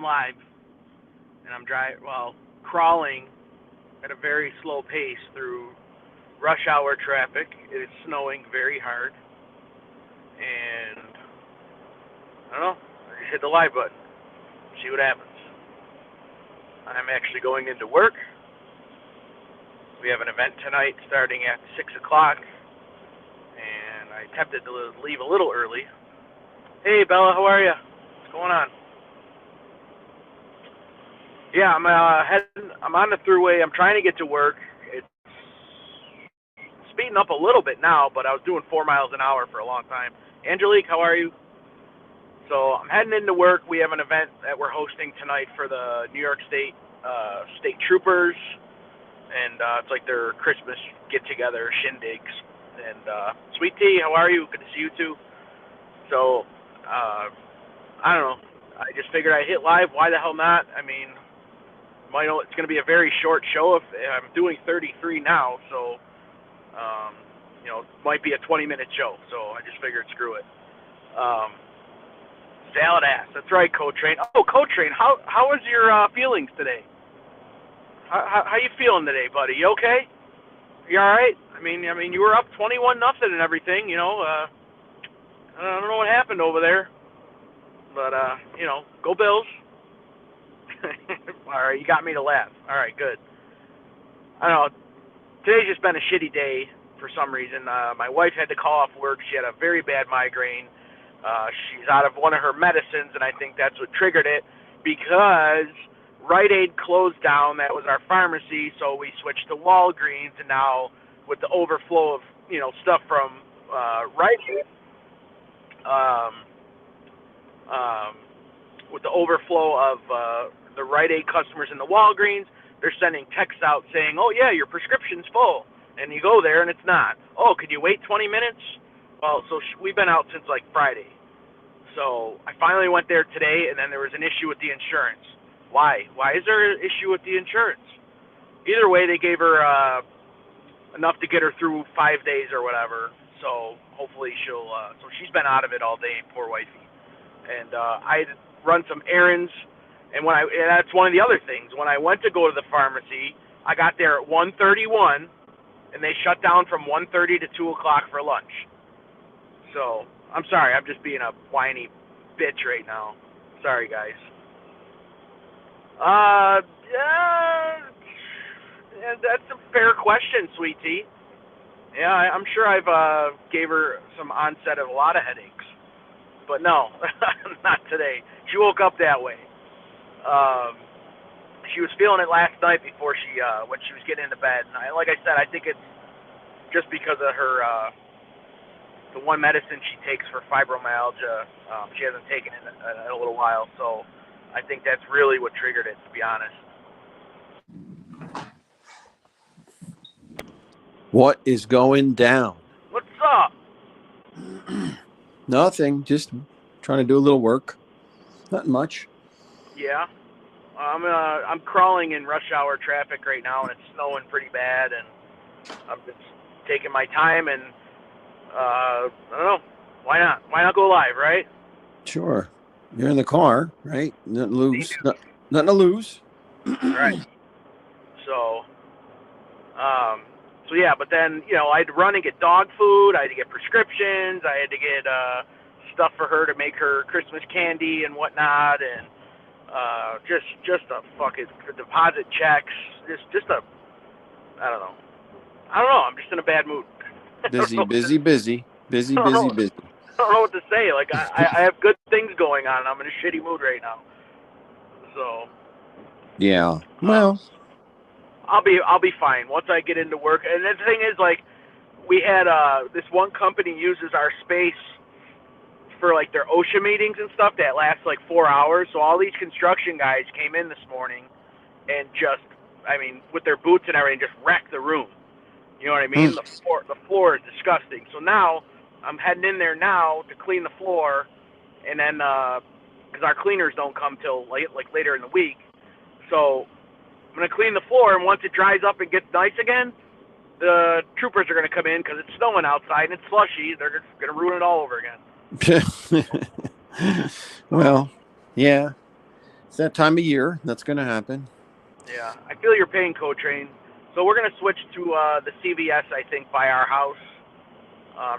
live, and I'm crawling at a very slow pace through rush hour traffic. It is snowing very hard, and I don't know. I just hit the live button, see what happens. I'm actually going into work. We have an event tonight starting at 6 o'clock, and I attempted to leave a little early. Hey, Bella, how are you? What's going on? Yeah, I'm on the thruway. I'm trying to get to work. It's speeding up a little bit now, but I was doing 4 miles an hour for a long time. Angelique, how are you? So I'm heading into work. We have an event that we're hosting tonight for the New York State State Troopers, and it's like their Christmas get-together shindigs. And Sweet Tea, how are you? Good to see you too. So I don't know. I just figured I'd hit live. Why the hell not? I mean, it's going to be a very short show. If I'm doing 33 now, so it might be a 20-minute show. So I just figured, screw it. Salad ass. That's right, Co-Train. Oh, Co-Train, how was your feelings today? How you feeling today, buddy? You okay? You all right? I mean, you were up 21-0 and everything. I don't know what happened over there, but go Bills. All right, you got me to laugh. All right, good. I don't know. Today's just been a shitty day for some reason. My wife had to call off work. She had a very bad migraine. She's out of one of her medicines, and I think that's what triggered it, because Rite Aid closed down. That was our pharmacy, so we switched to Walgreens, and now with the overflow of stuff from Rite Aid, with the overflow of the Rite Aid customers in the Walgreens, they're sending texts out saying, "Oh yeah, your prescription's full," and you go there and it's not. "Oh, could you wait 20 minutes?" Well, so we've been out since like Friday. So I finally went there today, and then there was an issue with the insurance. Why? Why is there an issue with the insurance? Either way, they gave her enough to get her through 5 days or whatever. So hopefully she'll. So she's been out of it all day, poor wifey. And I run some errands, and that's one of the other things. When I went to go to the pharmacy, I got there at 1:31, and they shut down from 1:30 to 2 o'clock for lunch. So I'm sorry, I'm just being a whiny bitch right now. Sorry, guys. Yeah, that's a fair question, Sweet Tea. Yeah, I'm sure I've gave her some onset of a lot of headaches, but no, not today. She woke up that way. She was feeling it last night before when she was getting into bed. And like I said, I think it's just because of her the one medicine she takes for fibromyalgia. She hasn't taken it in a little while, so I think that's really what triggered it, to be honest. What is going down? What's up? Nothing. Just trying to do a little work. Not much. Yeah. I'm crawling in rush hour traffic right now, and it's snowing pretty bad, and I'm just taking my time, and I don't know. Why not? Why not go live, right? Sure. You're in the car, right? Nothing to lose. Nothing to lose. Right. So yeah, but then, I had to run and get dog food. I had to get prescriptions. I had to get stuff for her to make her Christmas candy and whatnot, and just a fucking deposit checks. Just a, I don't know. I'm just in a bad mood. Busy. I don't know what to say. Like, I have good things going on, and I'm in a shitty mood right now. So. Yeah. Well. I'll be fine once I get into work. And the thing is, like, we had this one company uses our space for like their OSHA meetings and stuff that last like 4 hours. So all these construction guys came in this morning and with their boots and everything, just wrecked the room. You know what I mean? The floor is disgusting. So now I'm heading in there now to clean the floor, and then because our cleaners don't come till later in the week, so I'm going to clean the floor, and once it dries up and gets nice again, the troopers are going to come in because it's snowing outside and it's slushy. They're going to ruin it all over again. Well, yeah. It's that time of year. That's going to happen. Yeah, I feel your pain, Co-Train. So we're gonna switch to the CVS, I think, by our house.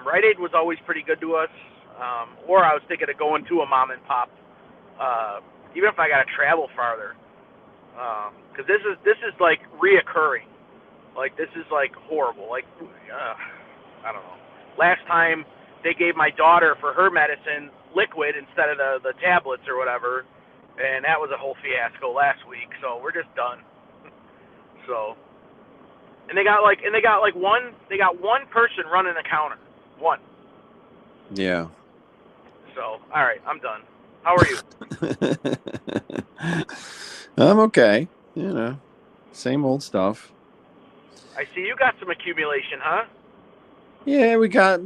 Rite Aid was always pretty good to us. Or I was thinking of going to a mom and pop, even if I got to travel farther. Because this is like reoccurring. Like this is like horrible. Like I don't know. Last time they gave my daughter for her medicine liquid instead of the tablets or whatever, and that was a whole fiasco last week. So we're just done. So and they got one person running the counter. One. Yeah. So all right, I'm done. How are you? I'm okay. You know, same old stuff. I see you got some accumulation, huh? Yeah, we got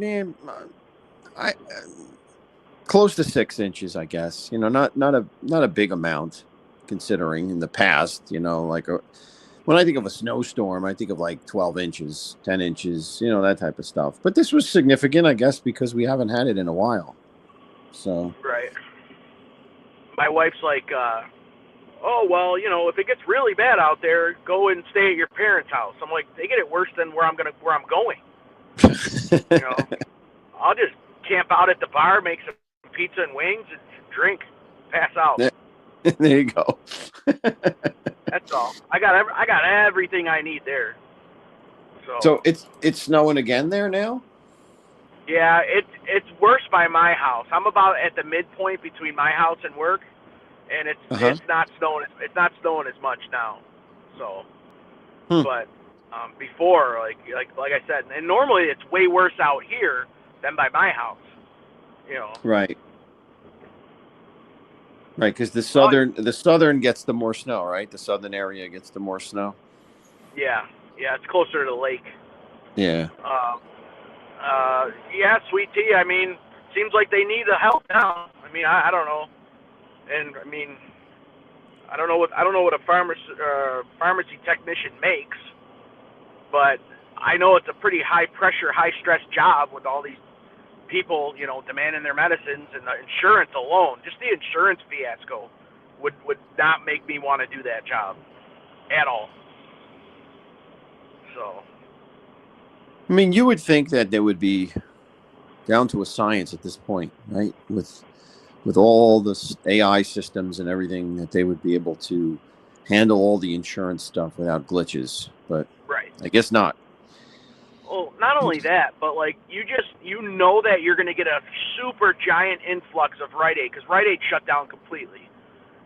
I close to 6 inches, I guess. You know, not a big amount considering in the past. You know, like when I think of a snowstorm, I think of like 12 inches, 10 inches. You know, that type of stuff. But this was significant, I guess, because we haven't had it in a while. So right. My wife's like, oh well, you know, if it gets really bad out there, go and stay at your parents' house. I'm like, they get it worse than where I'm going. You know, I'll just camp out at the bar, make some pizza and wings, and drink, pass out. There you go. That's all. I got everything I need there. So it's snowing again there now? Yeah, it's worse by my house. I'm about at the midpoint between my house and work, and it's not snowing. It's not snowing as much now. So, but before, like I said, and normally it's way worse out here than by my house. You know. Right. Right, because the southern gets the more snow, right? The southern area gets the more snow. Yeah, it's closer to the lake. Yeah. Yeah, Sweet Tea. I mean, seems like they need the help now. I mean, I don't know, and I mean, I don't know what a pharmacy technician makes, but I know it's a pretty high pressure, high stress job with all these people, you know, demanding their medicines, and the insurance alone, just the insurance fiasco, would not make me want to do that job at all. So. I mean, you would think that they would be down to a science at this point, right? With all the AI systems and everything, that they would be able to handle all the insurance stuff without glitches. But right. I guess not. Well, not only that, but like you know that you're going to get a super giant influx of Rite Aid, because Rite Aid shut down completely.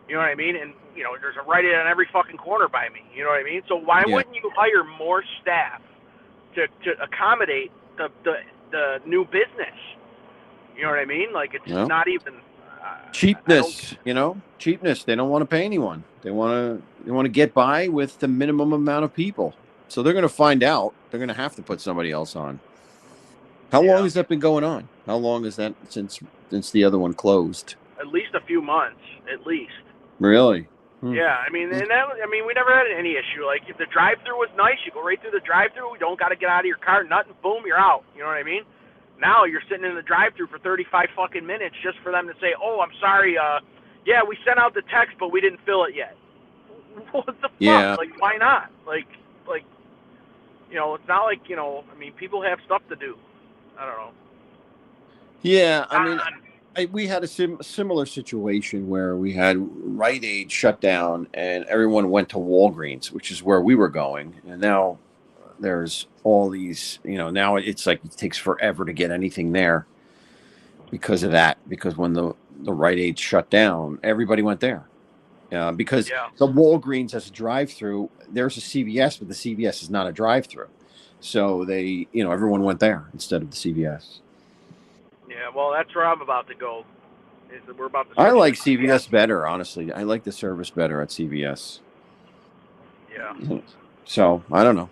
You know what I mean? And you know, there's a Rite Aid on every fucking corner by me. You know what I mean? So why wouldn't you hire more staff to accommodate the new business? You know what I mean? Like it's not even cheapness. You know, cheapness. They don't want to pay anyone. They want to get by with the minimum amount of people. So they're going to find out. They're going to have to put somebody else on. How long has that been going on? How long is that since the other one closed? At least a few months, at least. Really? Yeah, I mean, we never had any issue. Like, if the drive-through was nice, you go right through the drive-through. You don't got to get out of your car, nothing. Boom, you're out. You know what I mean? Now you're sitting in the drive-through for 35 fucking minutes just for them to say, "Oh, I'm sorry. Yeah, we sent out the text, but we didn't fill it yet." What the fuck? Yeah. Like, why not? Like, you know, it's not like, you know. I mean, people have stuff to do. I don't know. Yeah, I mean, we had a similar situation where we had Rite Aid shut down and everyone went to Walgreens, which is where we were going. And now there's all these, you know, now it's like it takes forever to get anything there because of that. Because when the Rite Aid shut down, everybody went there. Because the Walgreens has a drive-through. There's a CVS, but the CVS is not a drive-through. So they, you know, everyone went there instead of the CVS. Yeah, well, that's where I'm about to go. We're about to. I like CVS better, honestly. I like the service better at CVS. Yeah. So I don't know.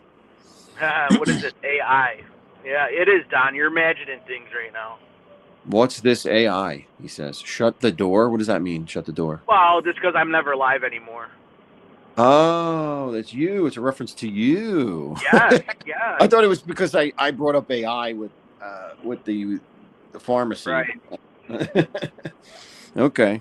What is it? AI. Yeah, it is, Don. You're imagining things right now. What's this AI? He says. Shut the door. What does that mean? Shut the door. Well, just because I'm never live anymore. Oh, that's you. It's a reference to you. Yeah, yeah. I thought it was because I brought up AI with the pharmacy. Right. Okay.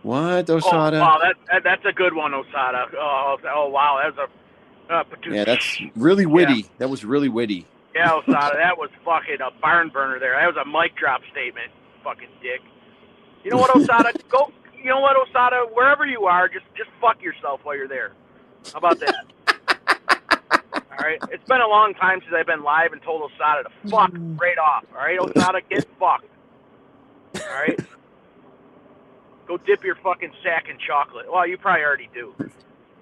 What, Oh, Osada? wow, that's a good one, Osada. Oh, wow, that's a Yeah, that's really yeah, witty. That was really witty. yeah, Osada, that was fucking a barn burner there. That was a mic drop statement, fucking dick. You know what, Osada? Go. You know what, Osada? Wherever you are, just fuck yourself while you're there. How about that? All right. It's been a long time since I've been live and told Osada to fuck right off. All right, Osada, get fucked. All right. Go dip your fucking sack in chocolate. Well, you probably already do.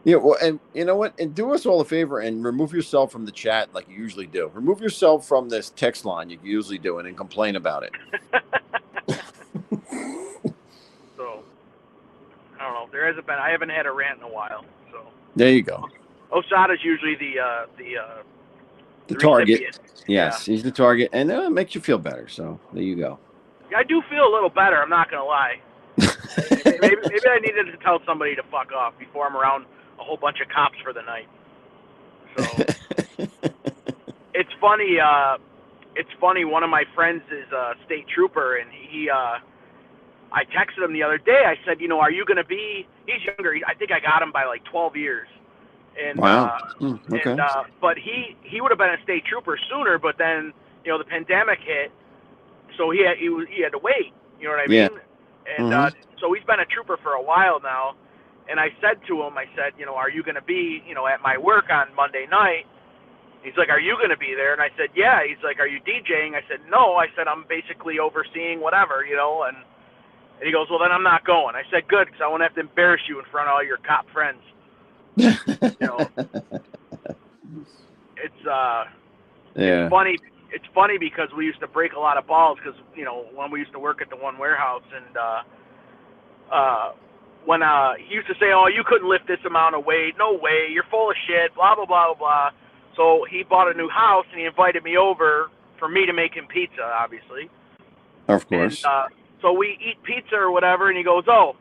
Yeah, well, and you know what? And do us all a favor and remove yourself from the chat like you usually do. Remove yourself from this text line you usually do and complain about it. So I don't know. There hasn't been. I haven't had a rant in a while. So There you go. Osada's usually The the target. recipient. Yes, Yeah. he's the target, and it makes you feel better. So there you go. I do feel a little better. I'm not gonna lie. Maybe I needed to tell somebody to fuck off before I'm around a whole bunch of cops for the night. So it's funny. It's funny. One of my friends is a state trooper, and I texted him the other day. I said, are you gonna be? He's younger. I think I got him by like 12 years. And Wow. Okay. but he would have been a state trooper sooner. But then the pandemic hit, so he had to wait. You know what I Yeah. mean? And so he's been a trooper for a while now. And I said to him, are you going to be, at my work on Monday night? He's like, are you going to be there? And I said, yeah. He's like, are you DJing? I said, no. I said, I'm basically overseeing whatever, and he goes, well, then I'm not going. I said, good, because I won't have to embarrass you in front of all your cop friends. It's yeah. It's funny because we used to break a lot of balls because when we used to work at the one warehouse, and when he used to say, oh, you couldn't lift this amount of weight, no way, you're full of shit, blah blah blah blah blah. So he bought a new house and he invited me over for me to make him pizza, obviously. Of course. And so we eat pizza or whatever, and he goes, oh,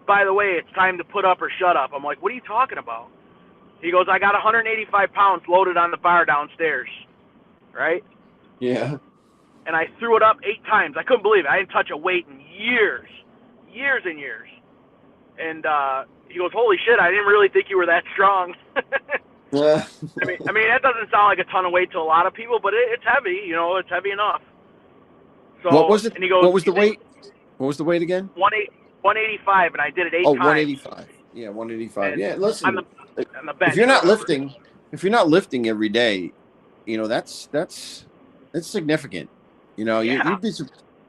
by the way, it's time to put up or shut up. I'm like, what are you talking about? He goes, I got 185 pounds loaded on the bar downstairs, right? Yeah. And I threw it up 8 times. I couldn't believe it. I didn't touch a weight in years and years. And he goes, holy shit, I didn't really think you were that strong. Yeah. I mean, that doesn't sound like a ton of weight to a lot of people, but it's heavy. It's heavy enough. So, what was it? And he goes, what was the weight? What was the weight again? 185, and I did it 8 times. 185. Yeah, 185. And yeah, listen. On the bench. If you're not lifting every day, that's significant. Yeah. You'd be.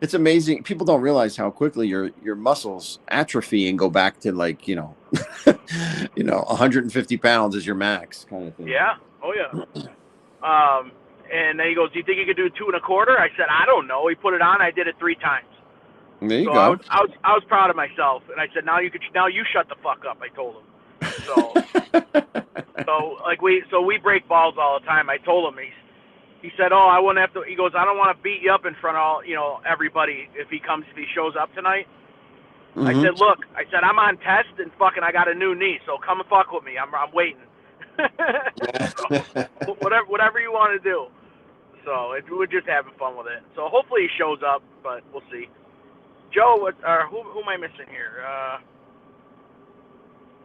It's amazing. People don't realize how quickly your muscles atrophy and go back to 150 pounds is your max kind of thing. Yeah. Oh yeah. And then he goes, do you think you could do 2 1/4? I said, I don't know. He put it on. I did it 3 times. There you go. I was proud of myself, and I said, now you shut the fuck up. I told him. So we break balls all the time. I told him. He said, oh, I wouldn't have to. He goes, I don't want to beat you up in front of everybody if he shows up tonight. Mm-hmm. I said, look, I'm on test and fucking I got a new knee, so come and fuck with me. I'm waiting. So, whatever you want to do. So we're just having fun with it. So hopefully he shows up, but we'll see. Joe, who am I missing here?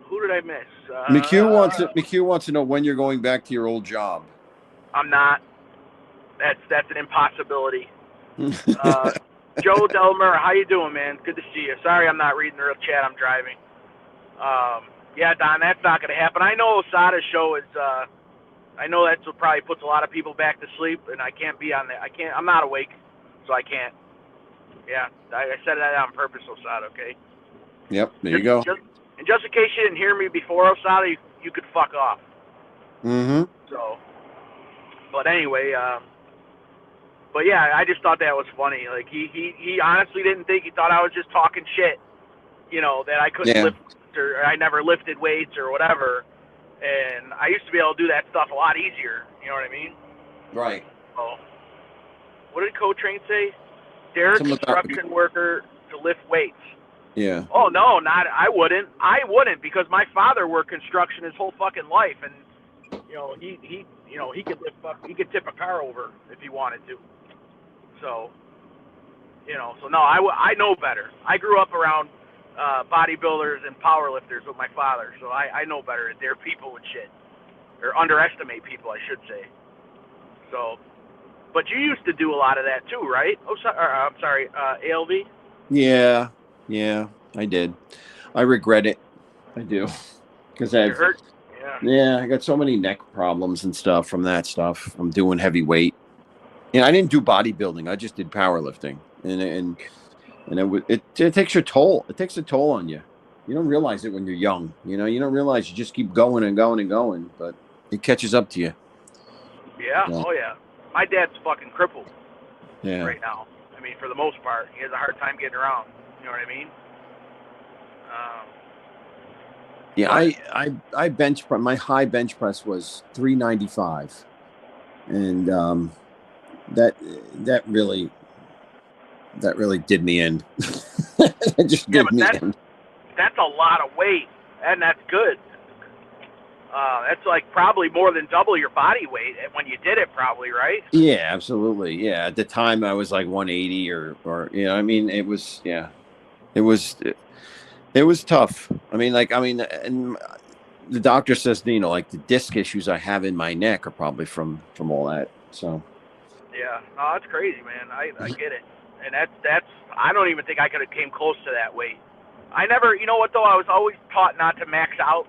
Who did I miss? McHugh wants to know when you're going back to your old job. I'm not. That's an impossibility. Joe Delmer, how you doing, man? Good to see you. Sorry I'm not reading the chat. I'm driving. Yeah, Don, that's not going to happen. I know Osada's show is. I know that's what probably puts a lot of people back to sleep, and I can't be on that. I'm not awake, so I can't. Yeah, I said that on purpose, Osada. Okay. Yep. There you go. And just in case you didn't hear me before, Osada, you could fuck off. Mm-hmm. So, but anyway, but yeah, I just thought that was funny. Like he honestly didn't think. He thought I was just talking shit. That I couldn't lift or I never lifted weights or whatever. And I used to be able to do that stuff a lot easier. You know what I mean? Right. So, what did Co-Train say? Dare construction worker to lift weights. Yeah. Oh no, I wouldn't. I wouldn't because my father worked construction his whole fucking life, and he could tip a car over if he wanted to. So, so no, I know better. I grew up around bodybuilders and powerlifters with my father, so I know better. They're people with shit, or underestimate people, I should say. So, but you used to do a lot of that too, right? Oh, I'm sorry, ALV. Yeah, I did. I regret it. I do because You're hurt. I got so many neck problems and stuff from that stuff. I'm doing heavy weight. I didn't do bodybuilding. I just did powerlifting, and it takes your toll. It takes a toll on you. You don't realize it when you're young. You don't realize you just keep going and going and going, but it catches up to you. Yeah. Oh yeah. My dad's fucking crippled. Yeah. Right now. I mean, for the most part, he has a hard time getting around. You know what I mean? Yeah, I bench press. My high bench press was 395, and that really did me in. It just did me in. That's a lot of weight, and that's good. That's like probably more than double your body weight when you did it, probably, right? Yeah, absolutely. Yeah, at the time I was like 180 or I mean, it was it was tough. I mean, and the doctor says, like the disc issues I have in my neck are probably from all that. So. Yeah, no, that's crazy, man. I get it, and that's I don't even think I could have came close to that weight. I never, you know what though? I was always taught not to max out.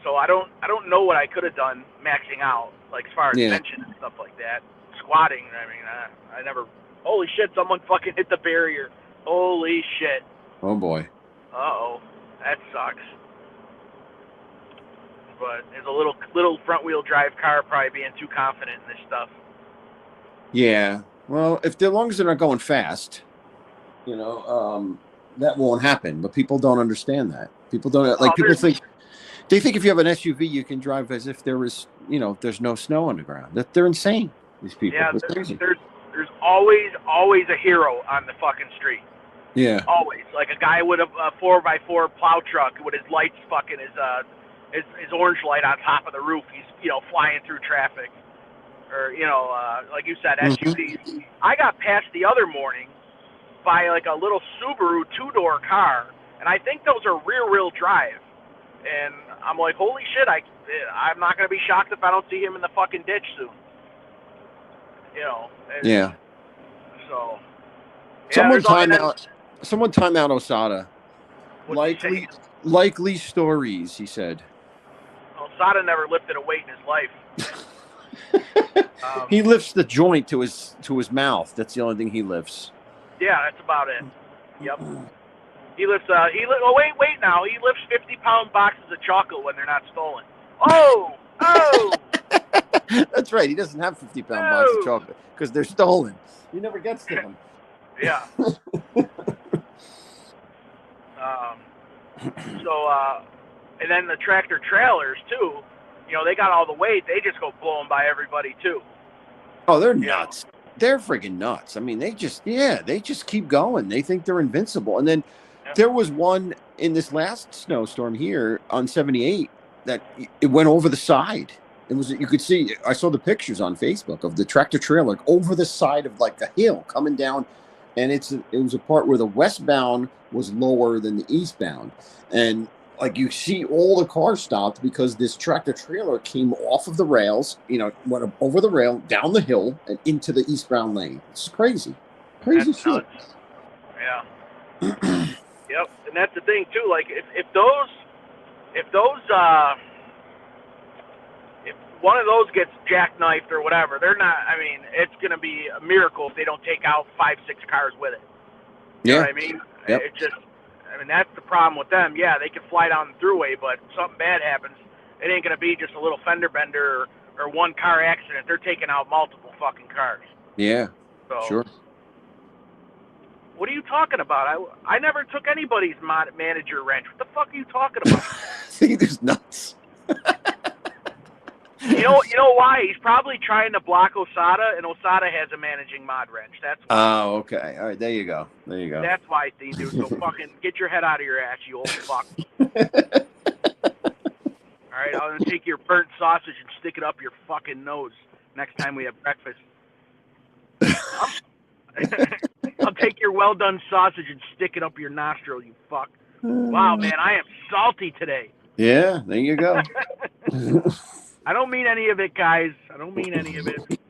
So I don't know what I could have done maxing out, like as far as benching and stuff like that. Squatting, I mean, I never. Holy shit! Someone fucking hit the barrier. Holy shit! Oh boy. Uh-oh, that sucks. But there's a little front wheel drive car probably being too confident in this stuff. Yeah. Well, as long as they're not going fast, that won't happen. But people don't understand that. People don't people think. They think if you have an SUV, you can drive as if there's no snow on the ground. That they're insane. These people. Yeah, there's always a hero on the fucking street. Yeah. Always, like a guy with a 4x4 plow truck with his lights fucking his orange light on top of the roof. He's flying through traffic, or like you said, SUVs. Mm-hmm. I got passed the other morning by like a little Subaru 2-door car, and I think those are rear-wheel drive. And I'm like, holy shit, I'm not going to be shocked if I don't see him in the fucking ditch soon. Yeah. So. Someone time out Osada. Likely stories, he said. Osada never lifted a weight in his life. He lifts the joint to his mouth. That's the only thing he lifts. Yeah, that's about it. Yep. He lifts. Oh, wait now. He lifts 50-pound boxes of chocolate when they're not stolen. Oh. That's right. He doesn't have 50-pound boxes of chocolate because they're stolen. He never gets to them. Yeah. And then the tractor trailers too. They got all the weight. They just go blowing by everybody too. Oh, they're nuts. They're freaking nuts. I mean, they just keep going. They think they're invincible. And then there was one in this last snowstorm here on 78 that it went over the side. You could see, I saw the pictures on Facebook of the tractor trailer over the side of like a hill coming down. And it was a part where the westbound was lower than the eastbound. And like you see all the cars stopped because this tractor trailer came off of the rails, went over the rail, down the hill, and into the eastbound lane. It's crazy. Crazy shit. Nuts. Yeah. Yep. And that's the thing too, like if one of those gets jackknifed or whatever, they're not, I mean, it's going to be a miracle if they don't take out 5-6 cars with it. You know what I mean? Yep. That's the problem with them. Yeah, they can fly down the thruway, but if something bad happens, it ain't going to be just a little fender bender or one car accident. They're taking out multiple fucking cars. Yeah, sure. What are you talking about? I never took anybody's manager wrench. What the fuck are you talking about? See, this nuts. You know why? He's probably trying to block Osada, and Osada has a managing mod wrench. That's why. Oh, okay. All right, there you go. That's why, dude. So fucking get your head out of your ass, you old fuck. All right, I'm gonna take your burnt sausage and stick it up your fucking nose next time we have breakfast. I'll take your well done sausage and stick it up your nostril, you fuck. Wow, man, I am salty today. Yeah, there you go. I don't mean any of it, guys. I don't mean any of it.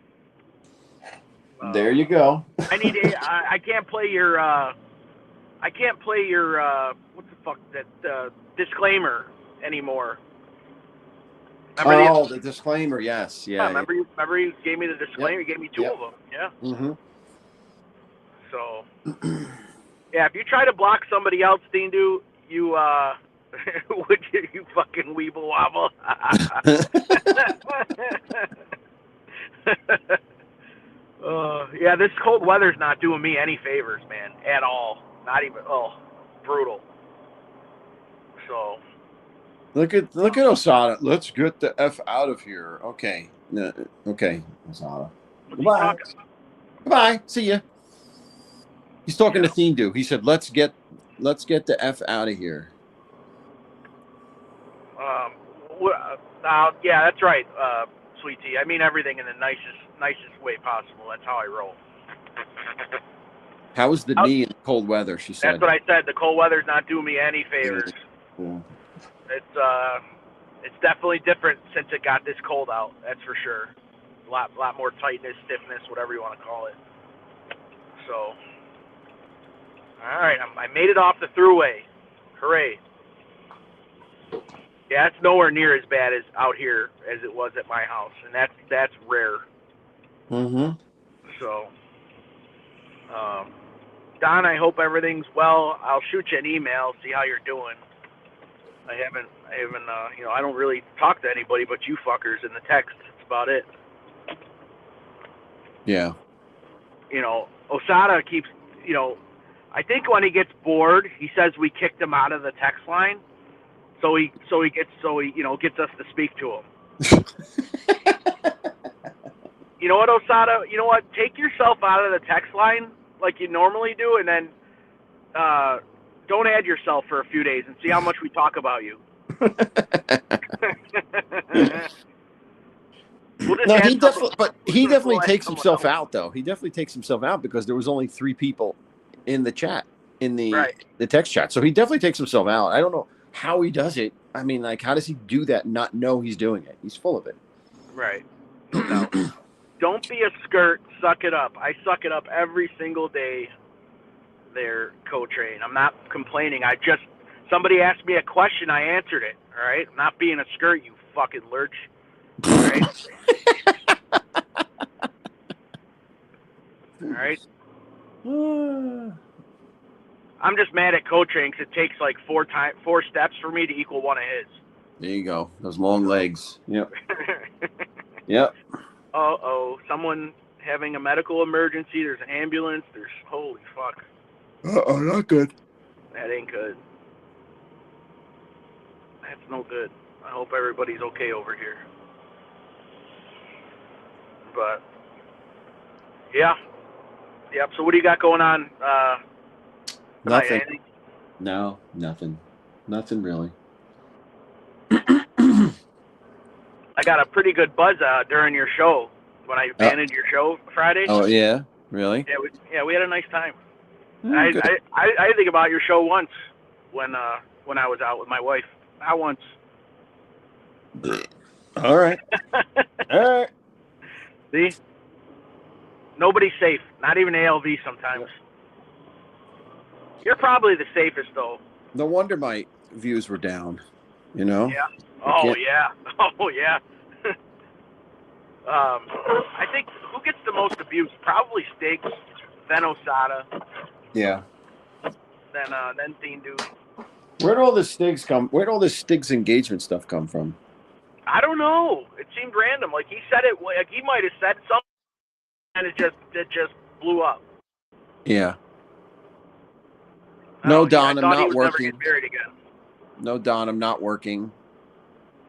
There you go. I can't play your. I can't play your. What the fuck that disclaimer anymore. Oh, the disclaimer. Yes. Yeah. Remember you gave me the disclaimer. Yep. You gave me two of them. Yeah. Mm-hmm. So. Yeah, if you try to block somebody else, Dindu, you would you fucking weeble wobble. Yeah, this cold weather's not doing me any favors, man, at all. Not even. Oh, brutal. So. Look at Osada. Let's get the F out of here. Okay. No, okay, Osada. Goodbye. Goodbye. See ya. He's talking to Thindu. He said, "Let's get the F out of here." Yeah, that's right, Sweet Tea. I mean everything in the nicest way possible. That's how I roll. How was the knee in the cold weather? She said. That's what I said. The cold weather's not doing me any favors. Yeah. It's definitely different since it got this cold out. That's for sure. A lot more tightness, stiffness, whatever you want to call it. So, all right, I made it off the thruway. Hooray! Yeah, it's nowhere near as bad as out here as it was at my house, and that's rare. Mm-hmm. So, Don, I hope everything's well. I'll shoot you an email, see how you're doing. I haven't, I don't really talk to anybody but you fuckers in the text. That's about it. Yeah. Osada keeps, I think when he gets bored, he says we kicked him out of the text line. So he gets us to speak to him. You know what, Osada? You know what? Take yourself out of the text line like you normally do, and then don't add yourself for a few days and see how much we talk about you. No, he definitely takes himself out, though. He definitely takes himself out because there was only 3 people in the chat, in the text chat. So he definitely takes himself out. I don't know how he does it. I mean, like, how does he do that and not know he's doing it? He's full of it. Right. No. Don't be a skirt. Suck it up. I suck it up every single day there, Co-Train. I'm not complaining. Somebody asked me a question. I answered it. All right? I'm not being a skirt, you fucking lurch. All right? All right? I'm just mad at Co-Train because it takes like 4 steps for me to equal one of his. There you go. Those long legs. Yep. Yep. Uh-oh. Someone having a medical emergency. There's an ambulance. Holy fuck. Uh-oh, not good. That ain't good. That's no good. I hope everybody's okay over here. But, yeah. Yep. So what do you got going on tonight? Nothing. Anything? No, nothing. Nothing really. I got a pretty good buzz during your show when I banded your show Friday. Oh, yeah? Really? Yeah, we had a nice time. Oh, I didn't think about your show once when I was out with my wife. Not once. All right. All right. See? Nobody's safe. Not even ALV sometimes. You're probably the safest, though. No wonder my views were down, you know? Yeah. Oh, yeah. Oh, yeah. I think who gets the most abuse? Probably Stiggs, then Osada. Yeah. Then Thindu. Where'd all this Stiggs engagement stuff come from? I don't know. It seemed random. Like he said it. Like he might have said something, and it just blew up. Yeah. No, Don, I'm not working. Never get married again. No, Don, I'm not working.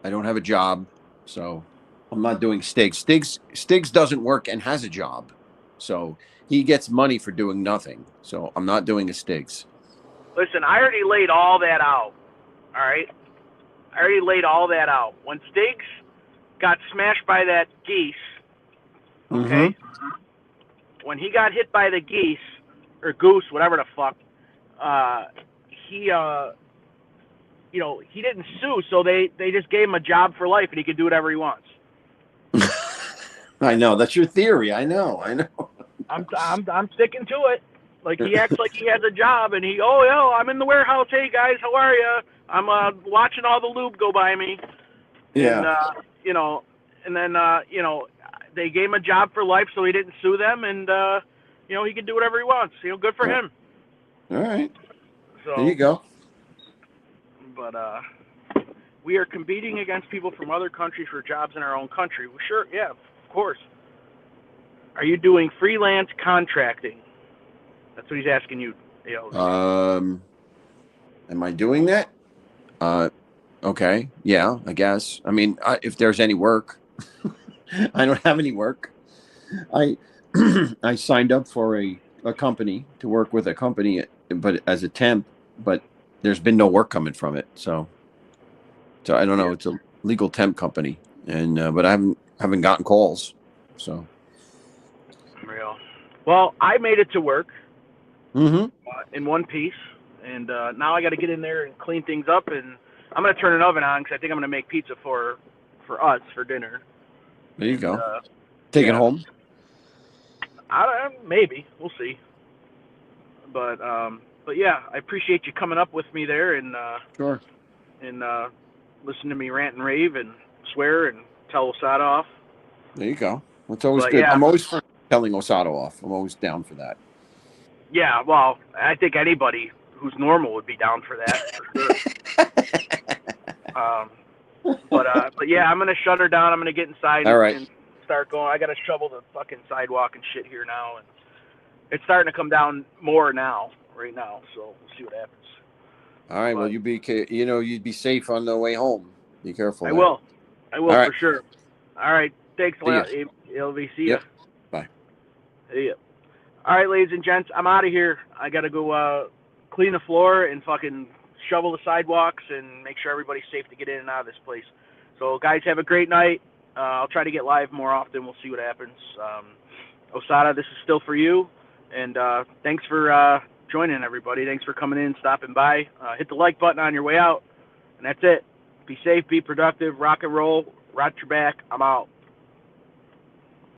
I don't have a job, so I'm not doing Stiggs. Stiggs doesn't work and has a job, so he gets money for doing nothing. So I'm not doing a Stiggs. Listen, I already laid all that out. All right, I already laid all that out. When Stiggs got smashed by that geese, okay, when he got hit by the geese or goose, whatever the fuck, he he didn't sue, so they just gave him a job for life, and he could do whatever he wants. I know that's your theory. I know. I'm sticking to it. Like, he acts like he has a job, and I'm in the warehouse. Hey guys, how are you? I'm watching all the lube go by me, and Yeah. you know, and then they gave him a job for life, so he didn't sue them, and he can do whatever he wants. Good for All him. right. There you So, go. but we are competing against people from other countries for jobs in our own country. Well, sure, yeah, of course. Are you doing freelance contracting? That's what he's asking you. Am I doing that? Okay. Yeah, I guess. I mean, if there's any work, I don't have any work. I I signed up for a company to work with a company, but as a temp, but there's been no work coming from it. So I don't know. Yeah. It's a legal temp company, and but I haven't gotten calls. So. Real. Well, I made it to work Mm-hmm. in one piece, and now I got to get in there and clean things up, and I'm gonna turn an oven on because I think I'm gonna make pizza for us for dinner. There you And go. Take it yeah, home. I don't, maybe we'll see. But yeah, I appreciate you coming up with me there Sure. and listen to me rant and rave and swear and tell Osada off. There you go. That's always But good. yeah, I'm always for telling Osado off. I'm always down for that. yeah. Well, I think anybody who's normal would be down for that for sure. Um, but yeah, I'm gonna shut her down. I'm gonna get inside All right. and start going. I gotta shovel the fucking sidewalk and shit here now, and it's starting to come down more now, right now. So we'll see what happens. All right. Well, But you'd be safe on the way home. Be careful I there. will, I All will right. for sure. All right, thanks, See ya. LV. See ya. Yep. Bye. See ya. All right, ladies and gents, I'm out of here. I gotta go clean the floor and fucking shovel the sidewalks and make sure everybody's safe to get in and out of this place. So, guys, have a great night. I'll try to get live more often. We'll see what happens. Osada, this is still for you, and thanks for joining, everybody. Thanks for coming in, stopping by. Hit the like button on your way out, and that's it. Be safe, be productive, rock and roll, rock your back. I'm out.